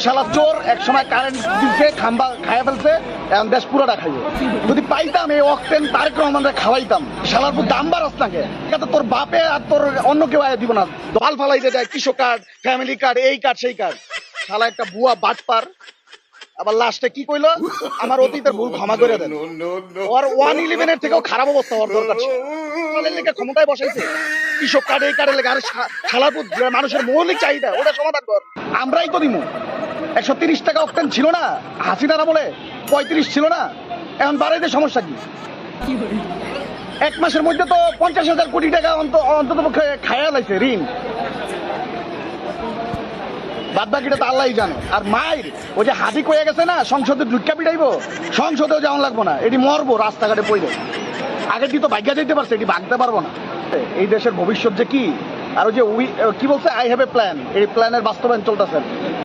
শালা চোর, এক সময় কারেন্ট দিচ্ছে, খাম্বা খাইয়া ফেলছে, এখন দেশ পুরোটা খাইবে। যদি পাইতাম এই অক্টেন তারেক রহমানরে খাওয়াইতাম, শালার পুরো দাম বাড়াস নাকে, এটা তোর বাপে আর তোর অন্য কেউ আয় দিব না। দল ফালাইতে যায়, কৃষক কার্ড, ফ্যামিলি কার্ড, এই কার্ড সেই কার্ড। শালা একটা বুয়া বাটপার। আবার লাস্টে কি কইলো, আমার অতীতের ভুল ক্ষমা করে দেন। ওর 111 এর থেকেও খারাপ অবস্থা ওর দরকার ছিল। ক্ষমতায় বসাইছে, কৃষক কার্ড, এই কার্ডের লেগে। আর শালাপুর মানুষের মৌলিক চাহিদা ওটা সমাধান কর, আমরাই তো দিমু। 130 টাকা অক্টেন ছিল না হাসিনারা বলে, 35 ছিল না, এখন বাড়াইতে সমস্যা কি? এক মাসের মধ্যে তো 50,000 কোটি টাকা অন্তত পক্ষে খায়া লাইছে ঋণ। বাদ বাকিটা তো আল্লাহই জানে। আর মায়ের ওই যে হাতি কয়ে গেছে না, সংসদে ঢুকা পিটাইবো, সংসদেও যাওয়া লাগবো না, এটি মরবো রাস্তাঘাটে পড়ে। আগের কি তো ভাগ্যা যেতে পারছে, এটি ভাগতে পারবো না। এই দেশের ভবিষ্যৎ যে কি, আর ওই যে কি বলছে, আই হ্যাভ এ প্ল্যান, এই প্ল্যানের বাস্তবায়ন চলতেছে।